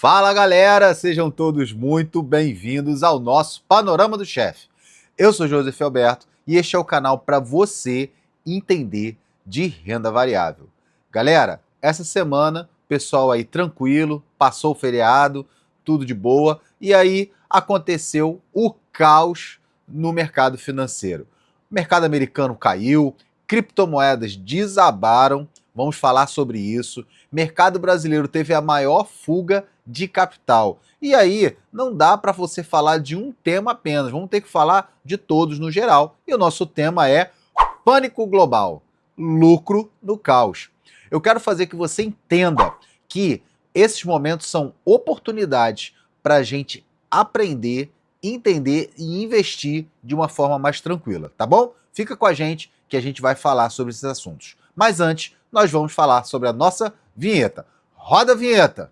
Fala galera, sejam todos muito bem-vindos ao nosso Panorama do Chefe. Eu sou Joseph Alberto e este é o canal para você entender de renda variável. Galera, essa semana, pessoal aí tranquilo, passou o feriado, tudo de boa, e aí aconteceu o caos no mercado financeiro. O mercado americano caiu, criptomoedas desabaram, vamos falar sobre isso. Mercado brasileiro teve a maior fuga de capital. E aí, não dá para você falar de um tema apenas, vamos ter que falar de todos no geral. E o nosso tema é pânico global, lucro no caos. Eu quero fazer que você entenda que esses momentos são oportunidades para a gente aprender, entender e investir de uma forma mais tranquila, tá bom? Fica com a gente que a gente vai falar sobre esses assuntos. Mas antes, nós vamos falar sobre a nossa vinheta. Roda a vinheta!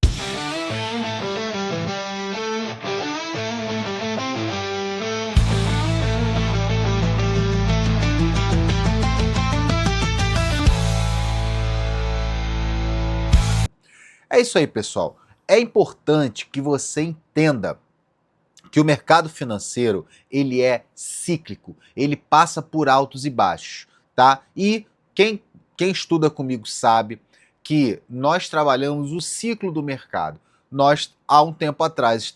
É isso aí, pessoal. É importante que você entenda que o mercado financeiro, ele é cíclico, ele passa por altos e baixos, tá? E quem estuda comigo sabe que nós trabalhamos o ciclo do mercado. Nós, há um tempo atrás,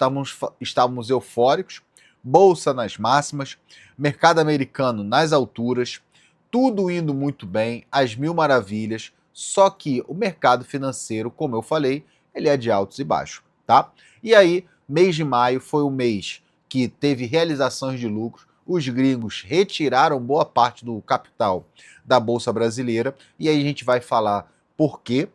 estávamos eufóricos, bolsa nas máximas, mercado americano nas alturas, tudo indo muito bem, às mil maravilhas, só que o mercado financeiro, como eu falei, ele é de altos e baixos, tá? E aí, mês de maio foi o mês que teve realizações de lucros, os gringos retiraram boa parte do capital da Bolsa Brasileira, e aí a gente vai falar por quê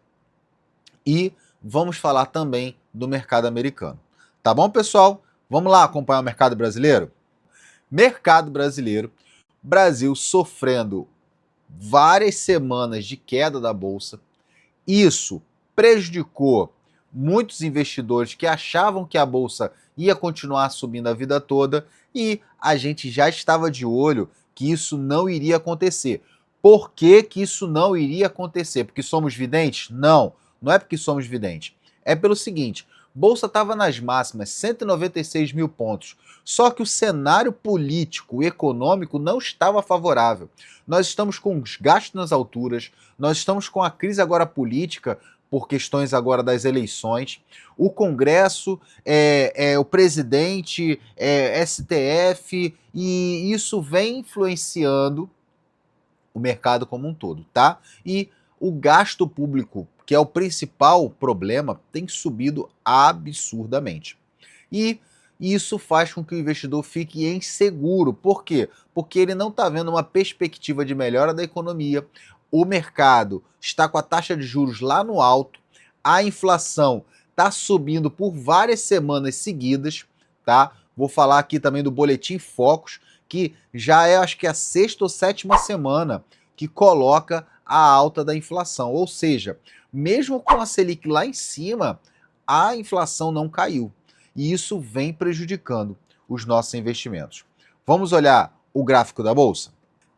e vamos falar também do mercado americano. Tá bom, pessoal? Vamos lá acompanhar o mercado brasileiro? Mercado brasileiro, Brasil sofrendo várias semanas de queda da Bolsa. Isso prejudicou muitos investidores que achavam que a Bolsa ia continuar subindo a vida toda e a gente já estava de olho que isso não iria acontecer. Por que que isso não iria acontecer? Porque somos videntes? Não, não é porque somos videntes. É pelo seguinte, Bolsa estava nas máximas, 196 mil pontos. Só que o cenário político e econômico não estava favorável. Nós estamos com os gastos nas alturas, nós estamos com a crise agora política, por questões agora das eleições, o Congresso, o presidente, STF, e isso vem influenciando o mercado como um todo, tá? E o gasto público, que é o principal problema, tem subido absurdamente. E isso faz com que o investidor fique inseguro. Por quê? Porque ele não está vendo uma perspectiva de melhora da economia, o mercado está com a taxa de juros lá no alto, a inflação está subindo por várias semanas seguidas, tá? Vou falar aqui também do Boletim Focus, que já é, acho que a sexta ou sétima semana que coloca a alta da inflação. Ou seja, mesmo com a Selic lá em cima, a inflação não caiu. E isso vem prejudicando os nossos investimentos. Vamos olhar o gráfico da Bolsa?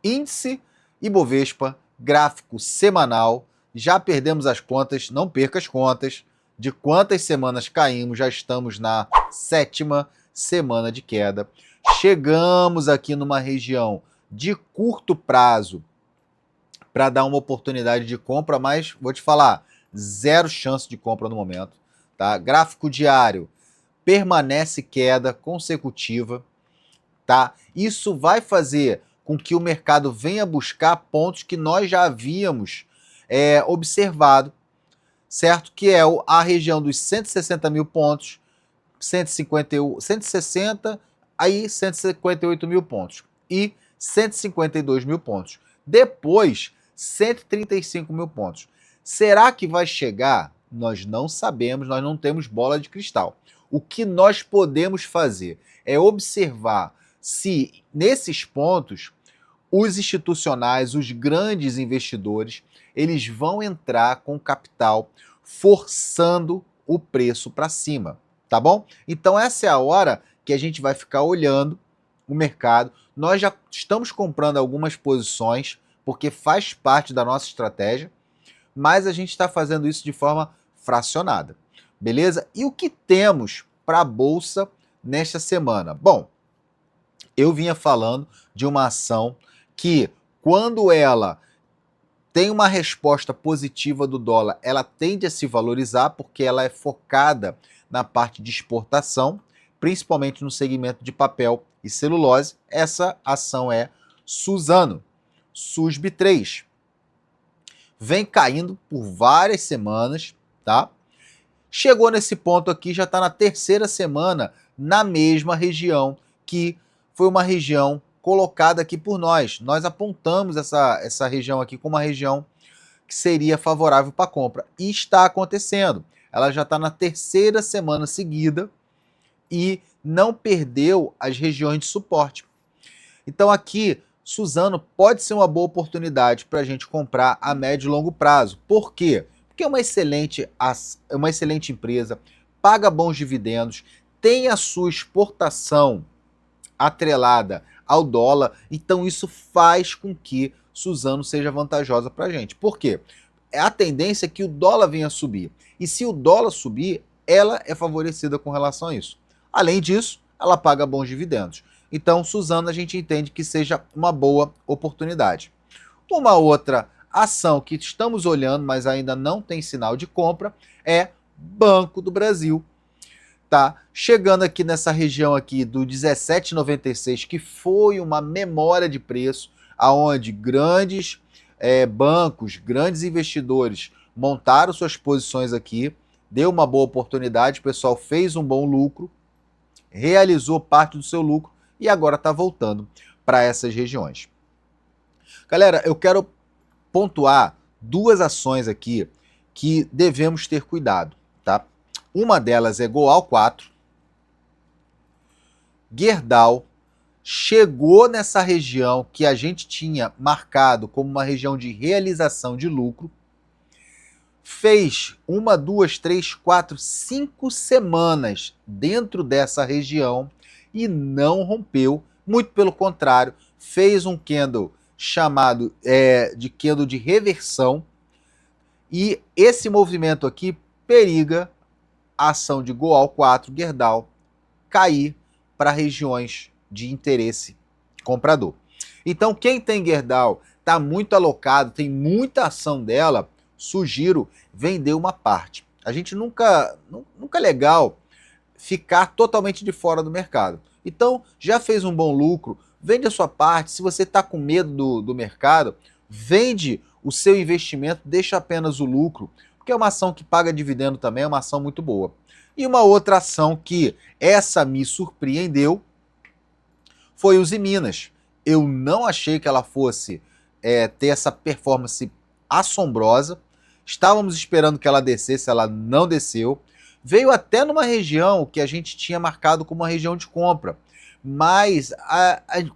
Índice Ibovespa, gráfico semanal. Já perdemos as contas, não perca as contas, de quantas semanas caímos. Já estamos na 7ª semana de queda. Chegamos aqui numa região de curto prazo para dar uma oportunidade de compra, mas vou te falar, zero chance de compra no momento. Tá? Gráfico diário permanece queda consecutiva. Tá? Isso vai fazer com que o mercado venha buscar pontos que nós já havíamos observado, certo? Que é a região dos 160 mil pontos, 160, aí 158 mil pontos e 152 mil pontos. Depois, 135 mil pontos. Será que vai chegar? Nós não sabemos, nós não temos bola de cristal. O que nós podemos fazer é observar se nesses pontos os institucionais, os grandes investidores, eles vão entrar com capital forçando o preço para cima, tá bom? Então essa é a hora que a gente vai ficar olhando o mercado. Nós já estamos comprando algumas posições, porque faz parte da nossa estratégia, mas a gente está fazendo isso de forma fracionada. beleza? E o que temos para a Bolsa nesta semana? Bom, eu vinha falando de uma ação que, quando ela tem uma resposta positiva do dólar, ela tende a se valorizar porque ela é focada na parte de exportação, principalmente no segmento de papel e celulose. Essa ação é Suzano, SUSB3. Vem caindo por várias semanas, tá? Chegou nesse ponto aqui, já está na terceira semana na mesma região, que foi uma região colocada aqui por nós. Nós apontamos essa região aqui como uma região que seria favorável para compra. E está acontecendo. Ela já está na terceira semana seguida e não perdeu as regiões de suporte. Então aqui, Suzano pode ser uma boa oportunidade para a gente comprar a médio e longo prazo. Por quê? Porque é uma excelente empresa, paga bons dividendos, tem a sua exportação atrelada ao dólar, então isso faz com que Suzano seja vantajosa para a gente. Por quê? A tendência é que o dólar venha a subir. E se o dólar subir, ela é favorecida com relação a isso. Além disso, ela paga bons dividendos. Então, Suzano a gente entende que seja uma boa oportunidade. Uma outra ação que estamos olhando, mas ainda não tem sinal de compra, é Banco do Brasil. Tá chegando aqui nessa região aqui do 17,96, que foi uma memória de preço, aonde grandes bancos, grandes investidores montaram suas posições aqui, deu uma boa oportunidade, o pessoal fez um bom lucro, realizou parte do seu lucro e agora está voltando para essas regiões. Galera, eu quero pontuar duas ações aqui que devemos ter cuidado, tá? Uma delas é Goal 4, Gerdau, chegou nessa região que a gente tinha marcado como uma região de realização de lucro, fez 1, 2, 3, 4, 5 semanas dentro dessa região e não rompeu, muito pelo contrário, fez um candle chamado de candle de reversão, e esse movimento aqui periga a ação de Goal 4, Gerdau, cair para regiões de interesse comprador. Então, quem tem Gerdau, está muito alocado, tem muita ação dela, sugiro vender uma parte. A gente nunca é legal ficar totalmente de fora do mercado. Então, já fez um bom lucro, vende a sua parte. Se você está com medo do mercado, vende o seu investimento, deixa apenas o lucro, porque é uma ação que paga dividendo também, é uma ação muito boa. E uma outra ação que essa me surpreendeu foi o Usiminas. Eu não achei que ela fosse ter essa performance assombrosa. Estávamos esperando que ela descesse, ela não desceu. Veio até numa região que a gente tinha marcado como uma região de compra. Mas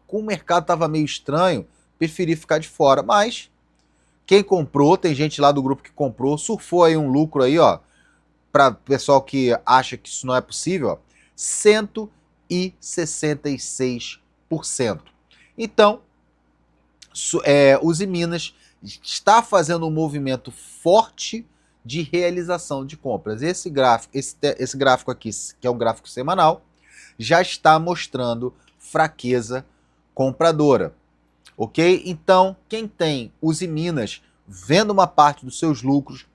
como o mercado estava meio estranho, preferi ficar de fora. Mas quem comprou, tem gente lá do grupo que comprou, surfou aí um lucro aí, ó, para o pessoal que acha que isso não é possível, ó, 166%. Então, Usiminas está fazendo um movimento forte de realização de compras. Esse gráfico aqui, que é um gráfico semanal, já está mostrando fraqueza compradora. Ok? Então, quem tem Usiminas, venda uma parte dos seus lucros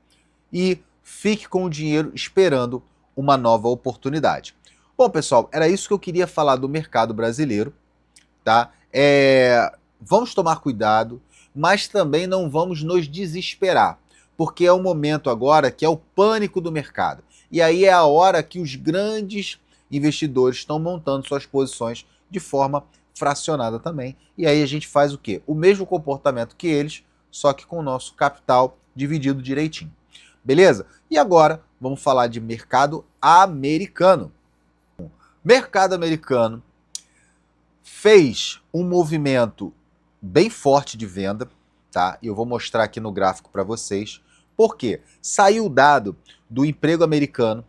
e fique com o dinheiro esperando uma nova oportunidade. Bom, pessoal, era isso que eu queria falar do mercado brasileiro, tá? Vamos tomar cuidado, mas também não vamos nos desesperar, porque é um momento agora que é o pânico do mercado. E aí é a hora que os grandes investidores estão montando suas posições de forma fracionada também. E aí a gente faz o quê? O mesmo comportamento que eles, só que com o nosso capital dividido direitinho. Beleza? E agora vamos falar de mercado americano. Mercado americano fez um movimento bem forte de venda, tá? E eu vou mostrar aqui no gráfico para vocês. Por quê? Saiu o dado do emprego americano,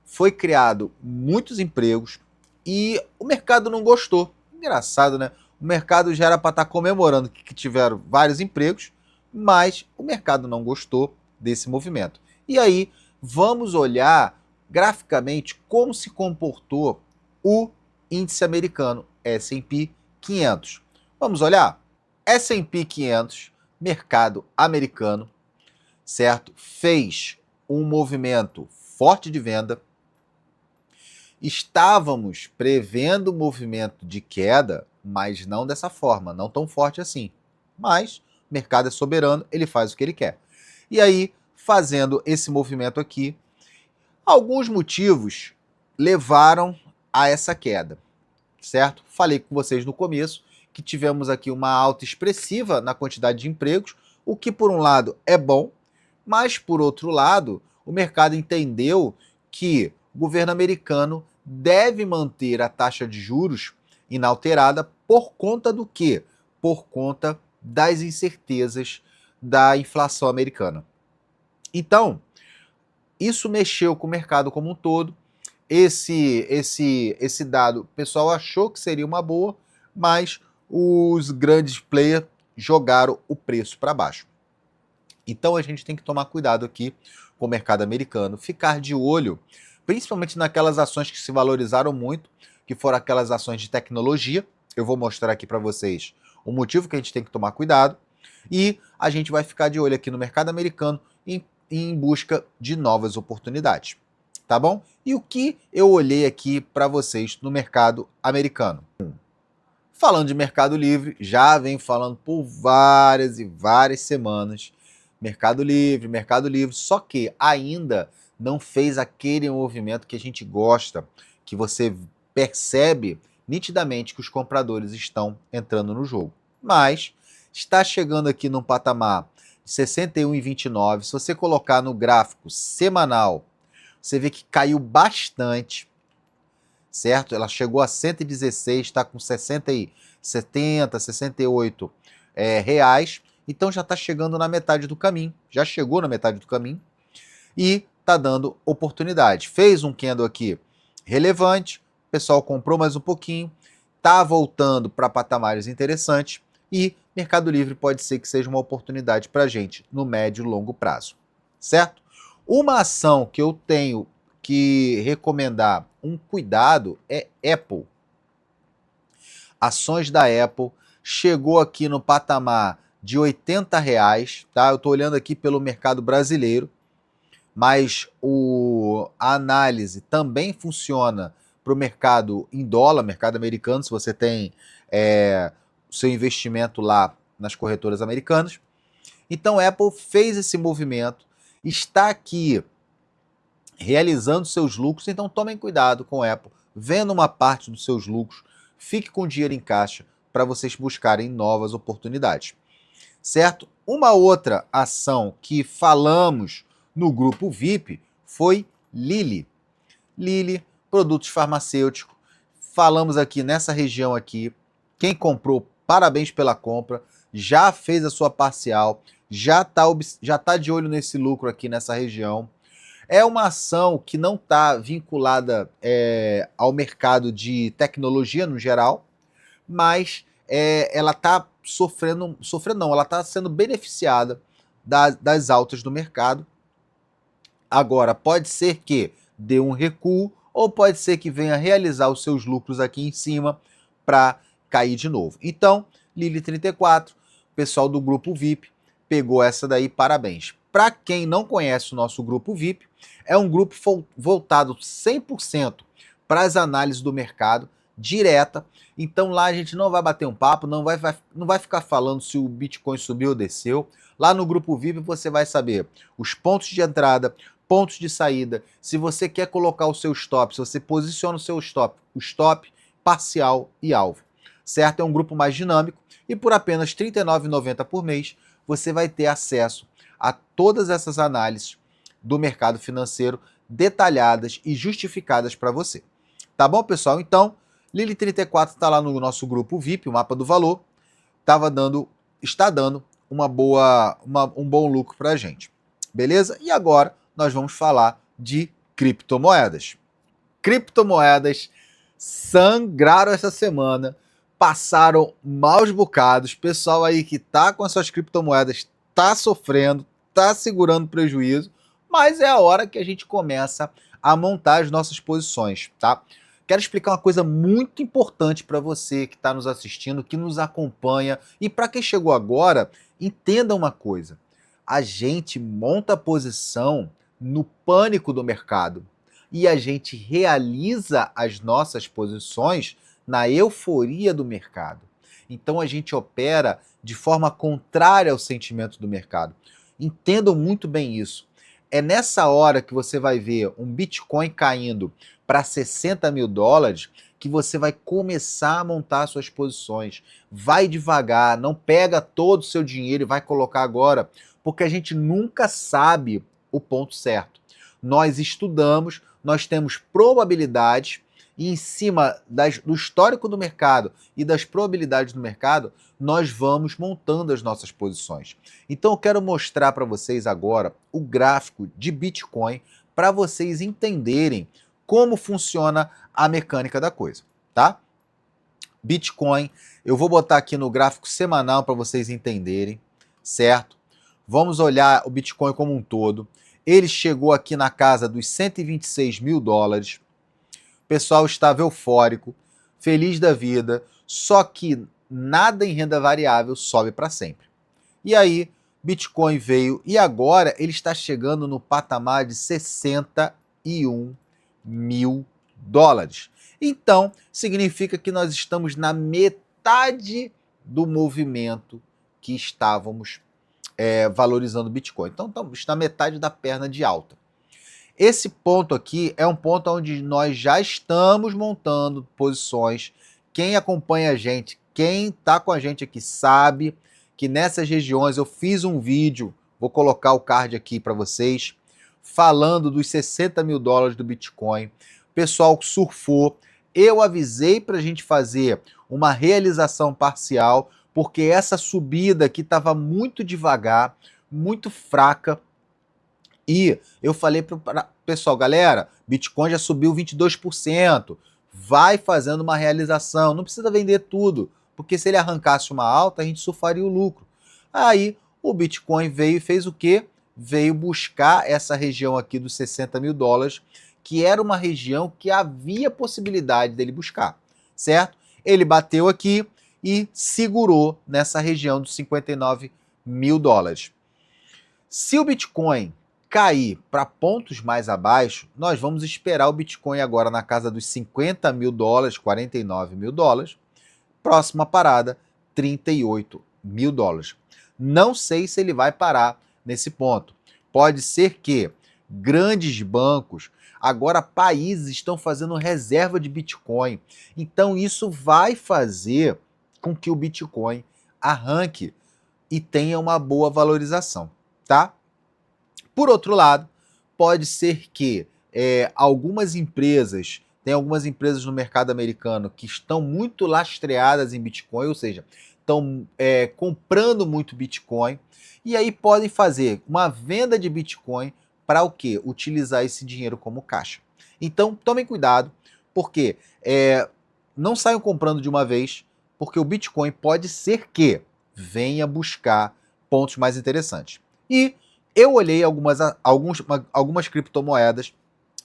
foi criado muitos empregos e o mercado não gostou. Engraçado, né? O mercado já era para estar comemorando que tiveram vários empregos, mas o mercado não gostou desse movimento. E aí, vamos olhar graficamente como se comportou o índice americano S&P 500. Vamos olhar? S&P 500, mercado americano, certo? Fez um movimento forte de venda. Estávamos prevendo movimento de queda, mas não dessa forma, não tão forte assim. Mas o mercado é soberano, ele faz o que ele quer. E aí, fazendo esse movimento aqui, alguns motivos levaram a essa queda, certo? Falei com vocês no começo que tivemos aqui uma alta expressiva na quantidade de empregos, o que por um lado é bom, mas por outro lado, o mercado entendeu que o governo americano deve manter a taxa de juros inalterada por conta do quê? Por conta das incertezas da inflação americana. Então, isso mexeu com o mercado como um todo. Esse dado, o pessoal achou que seria uma boa, mas os grandes players jogaram o preço para baixo. Então a gente tem que tomar cuidado aqui com o mercado americano, ficar de olho, principalmente naquelas ações que se valorizaram muito, que foram aquelas ações de tecnologia. Eu vou mostrar aqui para vocês o motivo que a gente tem que tomar cuidado, e a gente vai ficar de olho aqui no mercado americano em busca de novas oportunidades, tá bom? E o que eu olhei aqui para vocês no mercado americano? Falando de Mercado Livre, já venho falando por várias e várias semanas, Mercado Livre, só que ainda não fez aquele movimento que a gente gosta, que você percebe nitidamente que os compradores estão entrando no jogo. Mas está chegando aqui num patamar de 61,29. Se você colocar no gráfico semanal, você vê que caiu bastante, certo? Ela chegou a 116, está com 70, 68 reais. Então já está chegando na metade do caminho, já chegou na metade do caminho e está dando oportunidade. Fez um candle aqui relevante, o pessoal comprou mais um pouquinho, está voltando para patamares interessantes e Mercado Livre pode ser que seja uma oportunidade para a gente no médio e longo prazo, certo? Uma ação que eu tenho que recomendar um cuidado é Apple. Ações da Apple chegou aqui no patamar de R$80, tá? Eu estou olhando aqui pelo mercado brasileiro, mas a análise também funciona para o mercado em dólar, mercado americano, se você tem o seu investimento lá nas corretoras americanas. Então, a Apple fez esse movimento, está aqui realizando seus lucros, então tomem cuidado com a Apple, vendo uma parte dos seus lucros, fique com o dinheiro em caixa para vocês buscarem novas oportunidades, certo? Uma outra ação que falamos no grupo VIP foi Lilly. Lilly, produtos farmacêuticos, falamos aqui nessa região aqui, quem comprou, parabéns pela compra, já fez a sua parcial, já tá de olho nesse lucro aqui nessa região. É uma ação que não está vinculada ao mercado de tecnologia no geral, mas ela está sofrendo não, ela está sendo beneficiada das altas do mercado. Agora, pode ser que dê um recuo, ou pode ser que venha realizar os seus lucros aqui em cima para cair de novo. Então, Lilly 34, pessoal do grupo VIP, pegou essa daí, parabéns. Para quem não conhece o nosso grupo VIP, é um grupo voltado 100% para as análises do mercado, direta. Então lá a gente não vai bater um papo, não vai ficar falando se o Bitcoin subiu ou desceu. Lá no grupo VIP você vai saber os pontos de entrada, pontos de saída, se você quer colocar o seu stop, se você posiciona o seu stop, o stop, parcial e alvo, certo? É um grupo mais dinâmico e por apenas R$ 39,90 por mês você vai ter acesso a todas essas análises do mercado financeiro detalhadas e justificadas para você. Tá bom, pessoal? Então, Lilly 34 está lá no nosso grupo VIP, o Mapa do Valor, está dando um bom lucro para a gente. Beleza? E agora nós vamos falar de criptomoedas. Criptomoedas sangraram essa semana, passaram maus bocados. Pessoal aí que tá com as suas criptomoedas tá sofrendo, tá segurando prejuízo, mas é a hora que a gente começa a montar as nossas posições, tá? Quero explicar uma coisa muito importante para você que está nos assistindo, que nos acompanha, e para quem chegou agora, entenda uma coisa: a gente monta a posição no pânico do mercado e a gente realiza as nossas posições na euforia do mercado. Então a gente opera de forma contrária ao sentimento do mercado. Entendam muito bem isso. É nessa hora que você vai ver um Bitcoin caindo para 60 mil dólares que você vai começar a montar suas posições. Vai devagar, não pega todo o seu dinheiro e vai colocar agora, porque a gente nunca sabe o ponto certo. Nós estudamos, nós temos probabilidades e em cima do histórico do mercado e das probabilidades do mercado, nós vamos montando as nossas posições. Então eu quero mostrar para vocês agora o gráfico de Bitcoin para vocês entenderem como funciona a mecânica da coisa, tá? Bitcoin, eu vou botar aqui no gráfico semanal para vocês entenderem, certo? Vamos olhar o Bitcoin como um todo. Ele chegou aqui na casa dos 126 mil dólares. O pessoal estava eufórico, feliz da vida, só que nada em renda variável sobe para sempre. E aí, Bitcoin veio e agora ele está chegando no patamar de 61 mil dólares. Então, significa que nós estamos na metade do movimento que estávamos valorizando o Bitcoin. Então, estamos na metade da perna de alta. Esse ponto aqui é um ponto onde nós já estamos montando posições. Quem acompanha a gente, quem está com a gente aqui sabe que nessas regiões eu fiz um vídeo, vou colocar o card aqui para vocês, falando dos 60 mil dólares do Bitcoin. O pessoal surfou. Eu avisei para a gente fazer uma realização parcial, porque essa subida aqui estava muito devagar, muito fraca. E eu falei para o pessoal, galera, Bitcoin já subiu 22%, vai fazendo uma realização, não precisa vender tudo, porque se ele arrancasse uma alta, a gente surfaria o lucro. Aí o Bitcoin veio e fez o quê? Veio buscar essa região aqui dos 60 mil dólares, que era uma região que havia possibilidade dele buscar, certo? Ele bateu aqui e segurou nessa região dos 59 mil dólares. Se o Bitcoin cair para pontos mais abaixo, nós vamos esperar o Bitcoin agora na casa dos 50 mil dólares, 49 mil dólares. Próxima parada, 38 mil dólares. Não sei se ele vai parar nesse ponto. Pode ser que grandes bancos, agora países estão fazendo reserva de Bitcoin. Então isso vai fazer com que o Bitcoin arranque e tenha uma boa valorização, tá? Por outro lado, pode ser que algumas empresas, tem algumas empresas no mercado americano que estão muito lastreadas em Bitcoin, ou seja, estão comprando muito Bitcoin, e aí podem fazer uma venda de Bitcoin para o quê? Utilizar esse dinheiro como caixa. Então, tomem cuidado, porque não saiam comprando de uma vez, porque o Bitcoin pode ser que venha buscar pontos mais interessantes. E eu olhei algumas criptomoedas,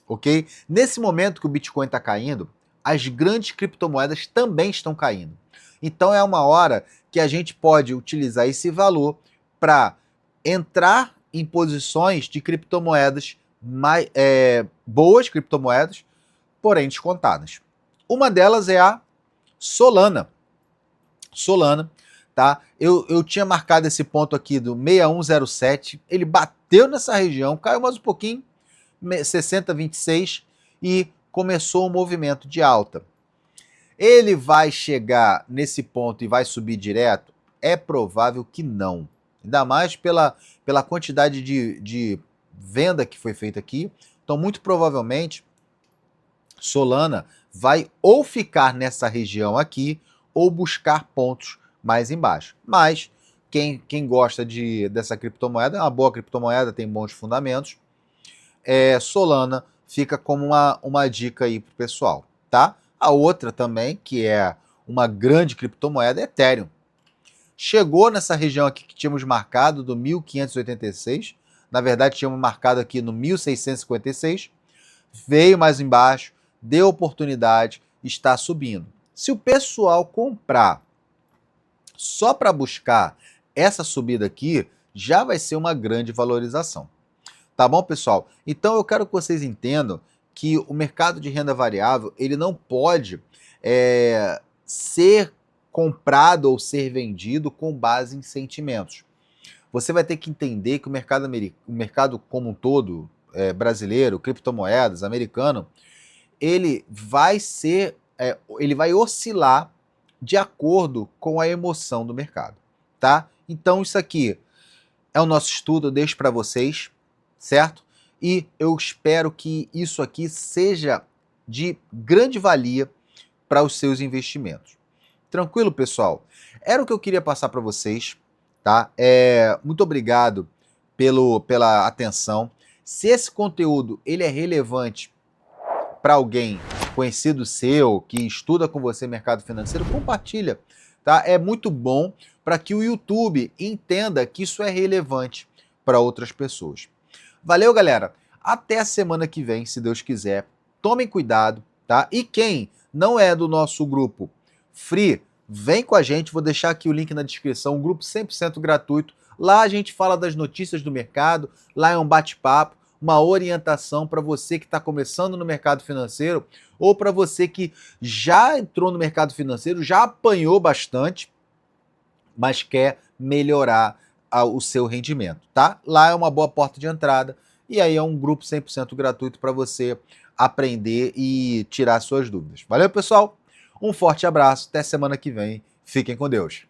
ok? Nesse momento que o Bitcoin está caindo, as grandes criptomoedas também estão caindo. Então é uma hora que a gente pode utilizar esse valor para entrar em posições de criptomoedas boas criptomoedas, porém descontadas. Uma delas é a Solana. Solana, tá? Eu tinha marcado esse ponto aqui do 6107, ele bateu nessa região, caiu mais um pouquinho, 60,26 e começou um movimento de alta. Ele vai chegar nesse ponto e vai subir direto? É provável que não. Ainda mais pela quantidade de venda que foi feita aqui. Então, muito provavelmente, Solana vai ou ficar nessa região aqui ou buscar pontos mais embaixo. Mas quem gosta dessa criptomoeda, é uma boa criptomoeda, tem bons fundamentos, Solana fica como uma dica aí pro pessoal, tá? A outra também, que é uma grande criptomoeda, é Ethereum. Chegou nessa região aqui que tínhamos marcado, do 1586, na verdade tínhamos marcado aqui no 1656, veio mais embaixo, deu oportunidade, está subindo. Se o pessoal comprar só para buscar essa subida aqui, já vai ser uma grande valorização. Tá bom, pessoal? Então eu quero que vocês entendam que o mercado de renda variável ele não pode ser comprado ou ser vendido com base em sentimentos. Você vai ter que entender que o mercado como um todo, brasileiro, criptomoedas, americano, ele vai ele vai oscilar de acordo com a emoção do mercado, tá? Então isso aqui é o nosso estudo, eu deixo para vocês, certo? E eu espero que isso aqui seja de grande valia para os seus investimentos. Tranquilo, pessoal? Era o que eu queria passar para vocês, tá? Muito obrigado pela atenção. Se esse conteúdo ele é relevante para alguém conhecido seu, que estuda com você mercado financeiro, compartilha, tá? É muito bom para que o YouTube entenda que isso é relevante para outras pessoas. Valeu, galera. Até a semana que vem, se Deus quiser. Tomem cuidado, tá? E quem não é do nosso grupo Free, vem com a gente. Vou deixar aqui o link na descrição, um grupo 100% gratuito. Lá a gente fala das notícias do mercado, lá é um bate-papo, uma orientação para você que está começando no mercado financeiro ou para você que já entrou no mercado financeiro, já apanhou bastante, mas quer melhorar o seu rendimento, tá? Lá é uma boa porta de entrada e aí é um grupo 100% gratuito para você aprender e tirar suas dúvidas. Valeu, pessoal? Um forte abraço, até semana que vem. Fiquem com Deus.